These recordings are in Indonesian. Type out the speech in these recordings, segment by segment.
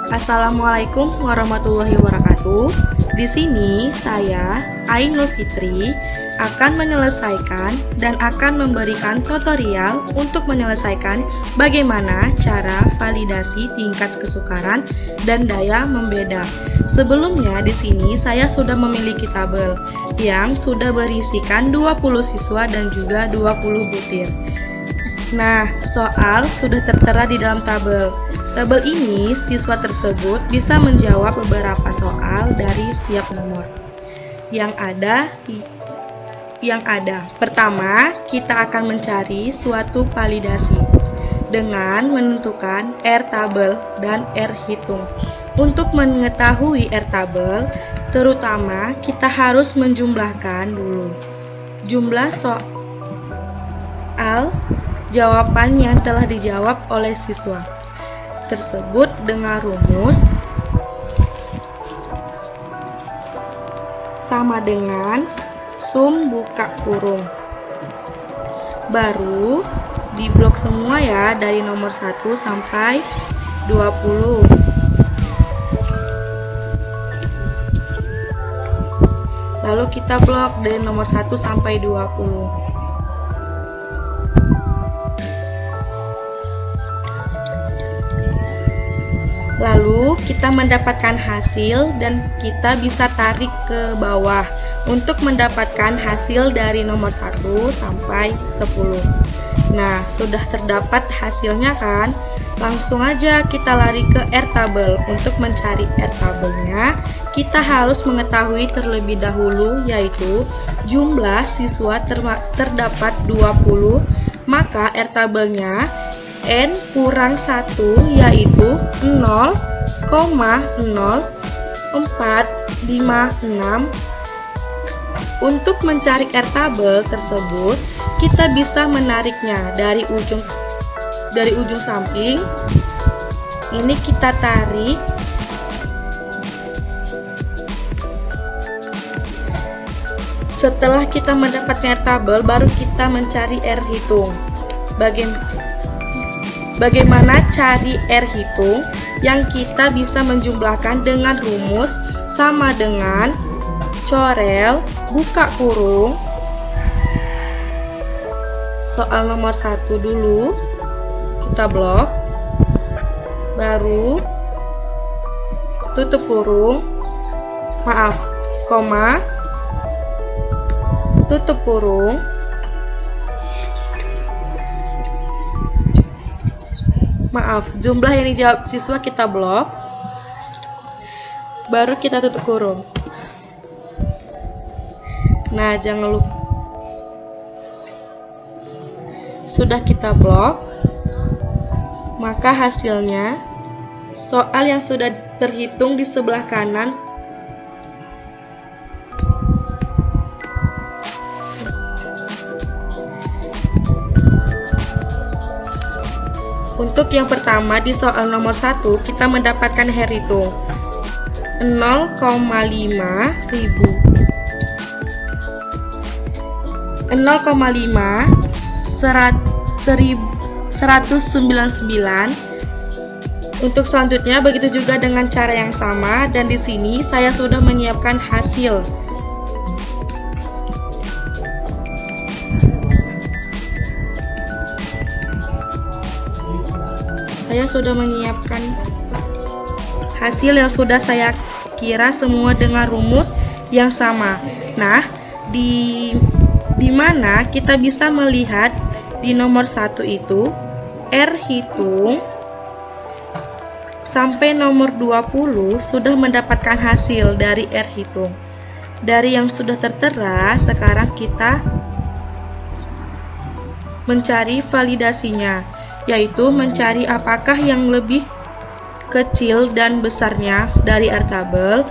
Assalamualaikum warahmatullahi wabarakatuh. Di sini saya, Ainul Fitri, akan menyelesaikan dan akan memberikan tutorial untuk menyelesaikan bagaimana cara validasi tingkat kesukaran dan daya membeda. Sebelumnya di sini saya sudah memiliki tabel yang sudah berisikan 20 siswa dan juga 20 butir. Nah, soal sudah tertera di dalam tabel. Tabel ini, siswa tersebut bisa menjawab beberapa soal dari setiap nomor yang ada. Pertama, kita akan mencari suatu validasi dengan menentukan R tabel dan R hitung. Untuk mengetahui R tabel, terutama kita harus menjumlahkan dulu jumlah soal jawaban yang telah dijawab oleh siswa tersebut dengan rumus sama dengan sum buka kurung. Baru diblok semua ya dari nomor 1 sampai 20. Lalu kita blok dari nomor 1 sampai 20. Lalu kita mendapatkan hasil dan kita bisa tarik ke bawah untuk mendapatkan hasil dari nomor 1 sampai 10. Nah, sudah terdapat hasilnya kan? Langsung aja kita lari ke R tabel. Untuk mencari R tabelnya, kita harus mengetahui terlebih dahulu yaitu jumlah siswa terdapat 20, maka R tabelnya N kurang 1 yaitu 0,0456. Untuk mencari R tabel tersebut, kita bisa menariknya dari ujung samping. Ini kita tarik. Setelah kita mendapatkan R tabel, baru kita mencari R hitung. Bagaimana cari R hitung? Yang kita bisa menjumlahkan dengan rumus sama dengan corel buka kurung. Soal nomor 1 dulu kita blok, baru tutup kurung, koma, tutup kurung. Jumlah yang dijawab siswa kita blok, baru kita tutup kurung. Nah, jangan lupa sudah kita blok, maka hasilnya soal yang sudah terhitung di sebelah kanan untuk yang pertama di soal nomor 1 kita mendapatkan R hitung 199. Untuk selanjutnya begitu juga dengan cara yang sama, dan di sini saya sudah menyiapkan hasil. Saya sudah menyiapkan hasil yang sudah saya kira semua dengan rumus yang sama. Nah, di mana kita bisa melihat di nomor 1 itu R hitung sampai nomor 20 sudah mendapatkan hasil dari R hitung. Dari yang sudah tertera, sekarang kita mencari validasinya, yaitu mencari apakah yang lebih kecil dan besarnya dari R tabel.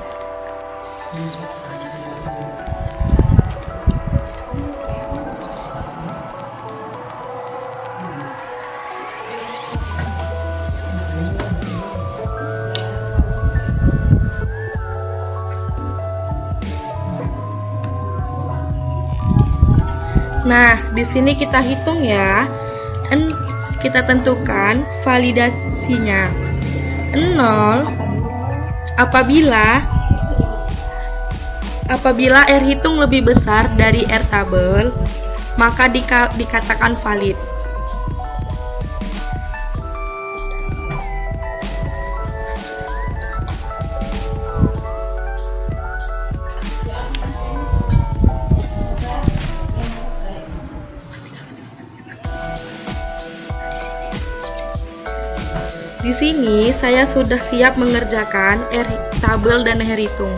Nah, di sini kita hitung ya. Kita tentukan validasinya 0,05 Apabila R hitung lebih besar dari R tabel, maka dikatakan valid. Di sini saya sudah siap mengerjakan R tabel dan R hitung.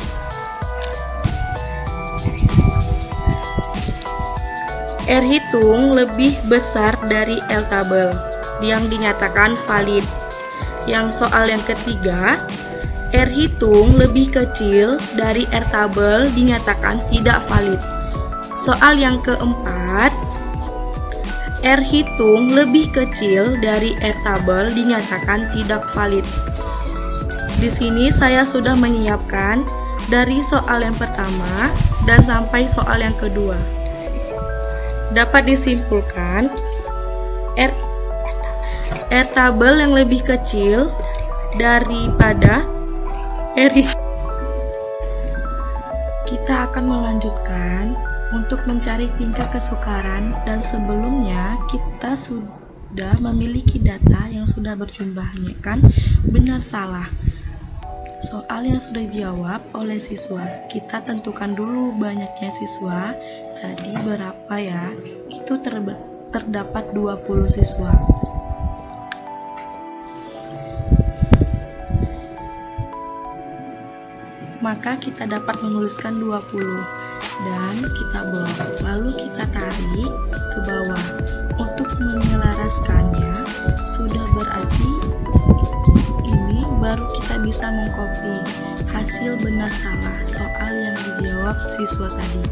R hitung lebih besar dari L tabel yang dinyatakan valid. Yang soal yang ketiga, R hitung lebih kecil dari R tabel dinyatakan tidak valid. Soal yang keempat, R hitung lebih kecil dari R tabel dinyatakan tidak valid. Di sini saya sudah menyiapkan dari soal yang pertama dan sampai soal yang kedua. Dapat disimpulkan, R tabel yang lebih kecil daripada R. Kita akan melanjutkan untuk mencari tingkat kesukaran, dan sebelumnya kita sudah memiliki data yang sudah berjumlahnya, kan? Benar salah. Soal yang sudah dijawab oleh siswa, kita tentukan dulu banyaknya siswa. Tadi berapa ya? Itu terdapat 20 siswa. Maka kita dapat menuliskan 20 dan kita blok, lalu kita tarik ke bawah. Untuk menyelaraskannya sudah berarti ini baru kita bisa mengcopy hasil benar salah soal yang dijawab siswa tadi.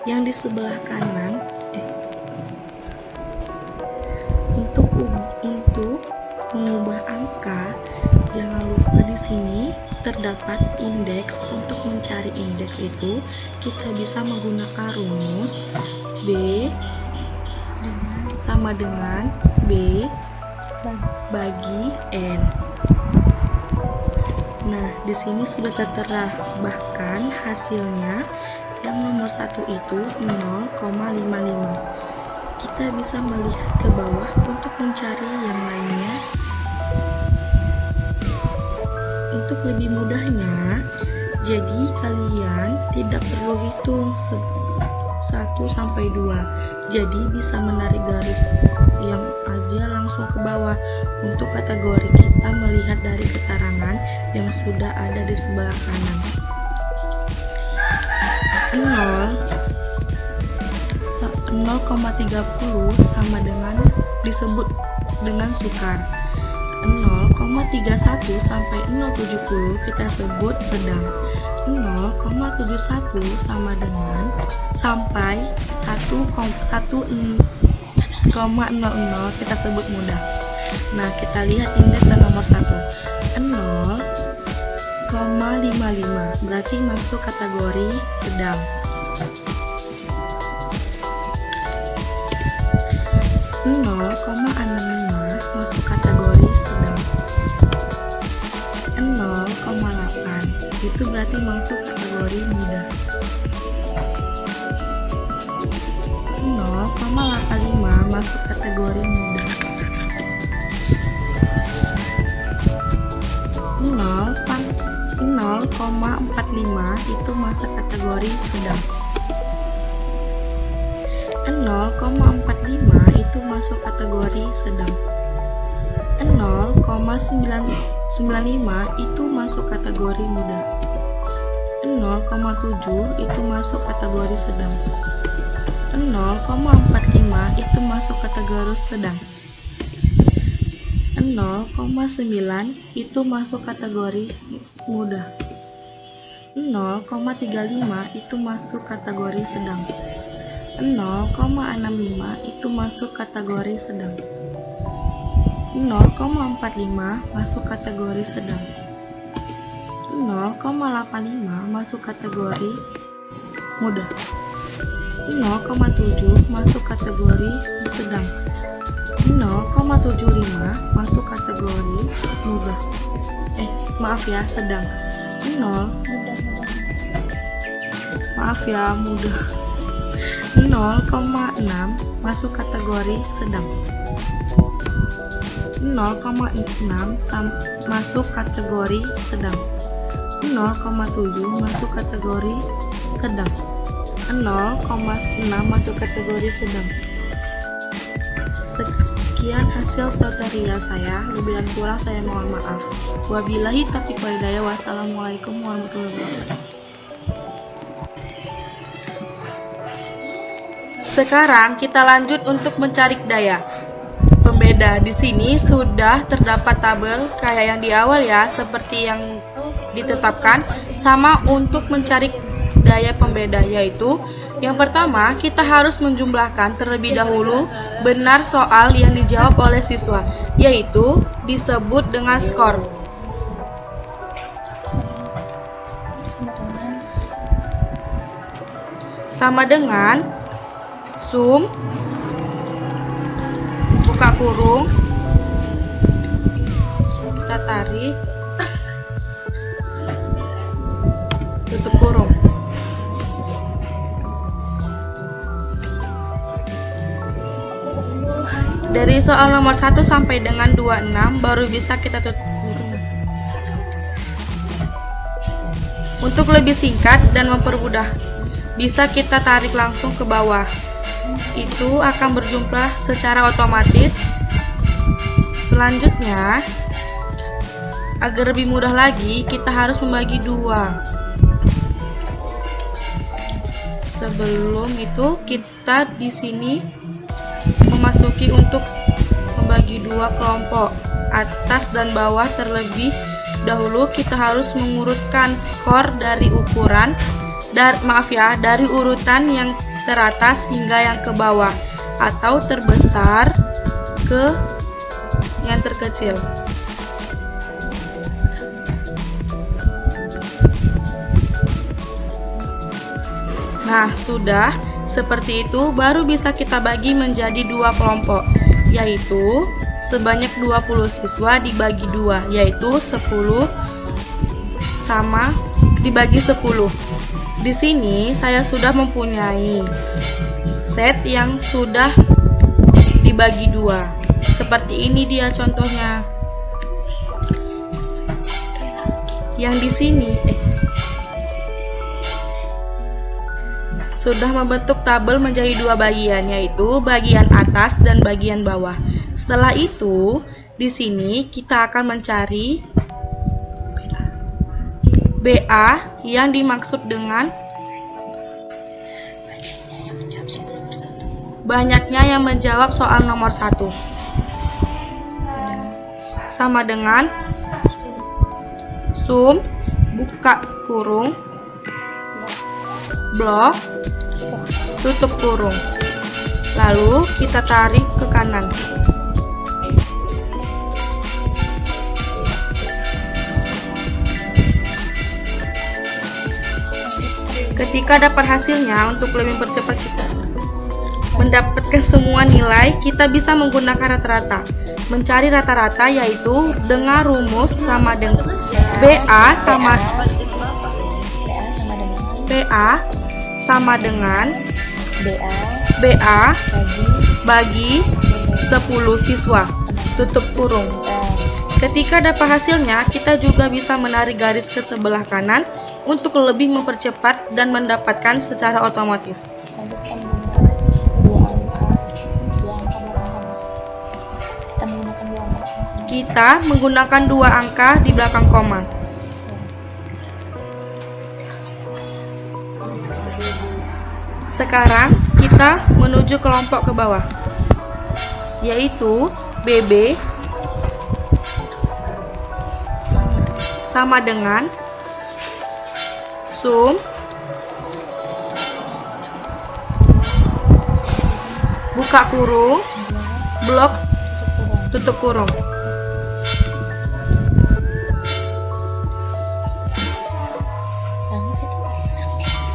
Yang di sebelah kanan untuk mengubah angka, jangan lupa di sini terdapat indeks. Untuk mencari indeks itu kita bisa menggunakan rumus B sama dengan B bagi N. Nah, di sini sudah tertera, bahkan hasilnya yang nomor 1 itu 0,55. Kita bisa melihat ke bawah untuk mencari yang lainnya. Untuk lebih mudahnya, jadi kalian tidak perlu hitung 1 sampai 2. Jadi bisa menarik garis yang aja langsung ke bawah. Untuk kategori kita melihat dari keterangan yang sudah ada di sebelah kanan. 0,30 sama dengan disebut dengan sukar. 0,31 sampai 0,70 kita sebut sedang. 0,71 sama dengan sampai 1,00 kita sebut mudah. Nah, kita lihat indeks yang nomor 1, 0,55 berarti masuk kategori sedang. 0,65 masuk kategori sedang. 0,8 itu berarti masuk kategori mudah. 0,85 masuk kategori mudah. 0,45 itu masuk kategori sedang. 0,45 itu masuk kategori sedang. 0,95 itu masuk kategori mudah. 0,7 itu masuk kategori sedang. 0,45 itu masuk kategori sedang. 0,9 itu masuk kategori mudah. 0,35 itu masuk kategori sedang. 0,65 itu masuk kategori sedang. 0,45 masuk kategori sedang. 0,85 masuk kategori mudah. 0,7 masuk kategori sedang. 0,75 masuk kategori mudah. Sedang. 0,6 masuk kategori sedang. 0,6 masuk kategori sedang. 0,7 masuk kategori sedang. 0,6 masuk kategori sedang. Sekian hasil tutorial saya, lebih dan kurang saya mohon maaf. Wabillahi taufiq wal hidayah. Wassalamualaikum warahmatullahi wabarakatuh. Sekarang kita lanjut untuk mencari daya pembeda. Di sini sudah terdapat tabel kayak yang di awal ya, seperti yang ditetapkan. Sama untuk mencari daya pembeda, yaitu yang pertama kita harus menjumlahkan terlebih dahulu benar soal yang dijawab oleh siswa, yaitu disebut dengan skor. Sama dengan sum, buka kurung, kita tarik, tutup kurung. Dari soal nomor 1 sampai dengan 26 baru bisa kita tutup kurung. Untuk lebih singkat dan mempermudah, bisa kita tarik langsung ke bawah. Itu akan berjumlah secara otomatis. Selanjutnya, agar lebih mudah lagi, kita harus membagi dua. Sebelum itu, kita di sini memasuki untuk membagi dua kelompok, atas dan bawah. Terlebih dahulu kita harus mengurutkan skor dari ukuran dari urutan yang teratas hingga yang ke bawah, atau terbesar ke yang terkecil. Nah, sudah seperti itu baru bisa kita bagi menjadi dua kelompok, yaitu sebanyak 20 siswa dibagi dua, yaitu 10 sama dibagi 10. Di sini saya sudah mempunyai set yang sudah dibagi dua. Seperti ini dia contohnya. Yang di sini sudah membentuk tabel menjadi dua bagian, yaitu bagian atas dan bagian bawah. Setelah itu, di sini kita akan mencari BA yang dimaksud dengan banyaknya yang menjawab soal nomor 1. Sama dengan sum, buka kurung, blok, tutup kurung. Lalu kita tarik ke kanan. Ketika dapat hasilnya, untuk lebih mempercepat kita mendapatkan semua nilai, kita bisa menggunakan rata-rata. Mencari rata-rata yaitu dengan rumus sama dengan BA sama dengan BA bagi 10 siswa, tutup kurung. Ketika dapat hasilnya, kita juga bisa menarik garis ke sebelah kanan untuk lebih mempercepat dan mendapatkan secara otomatis. Kita menggunakan dua angka di belakang koma. Sekarang kita menuju kelompok ke bawah, yaitu BB sama dengan sum, buka kurung, blok, tutup kurung.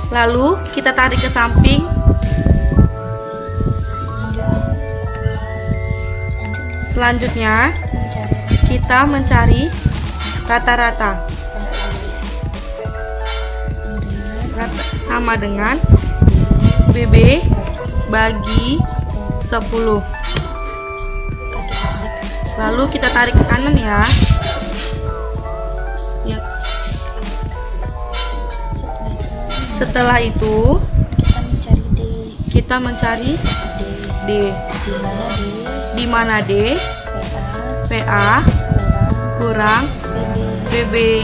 Lalu kita tarik ke samping. Selanjutnya kita mencari rata-rata sama dengan BB bagi 10. Lalu kita tarik ke kanan ya. Setelah itu kita mencari D. Di mana D? PA kurang BB.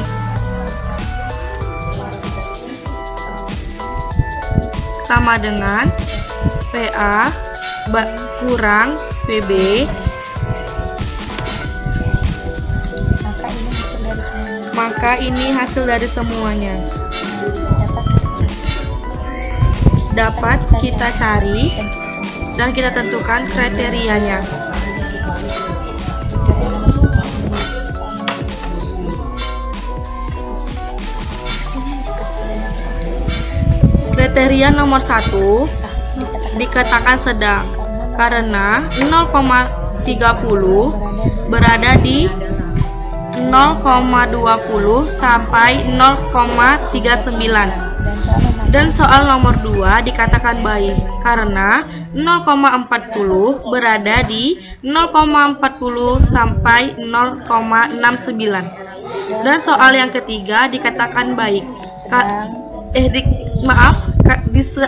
Sama dengan PA kurang BB. Maka ini hasil dari semuanya. Dapat kita cari dan kita tentukan kriterianya. Kriteria nomor 1 dikatakan sedang karena 0,30 berada di 0,20 sampai 0,39. Dan soal nomor 2 dikatakan baik karena 0,40 berada di 0,40 sampai 0,69. Dan soal yang ketiga dikatakan baik.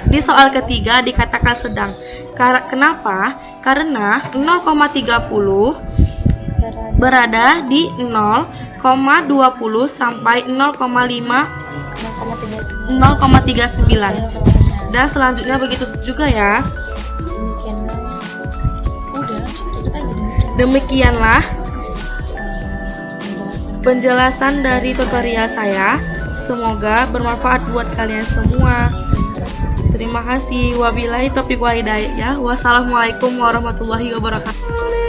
Di soal ketiga dikatakan sedang. Kenapa? Karena 0,30 berada di 0,20 sampai 0,39. Dan selanjutnya begitu juga ya. Demikianlah penjelasan dari tutorial saya. Semoga bermanfaat buat kalian semua. Terima kasih. Wabillahi taufiq wal hidayah. Wassalamualaikum warahmatullahi wabarakatuh.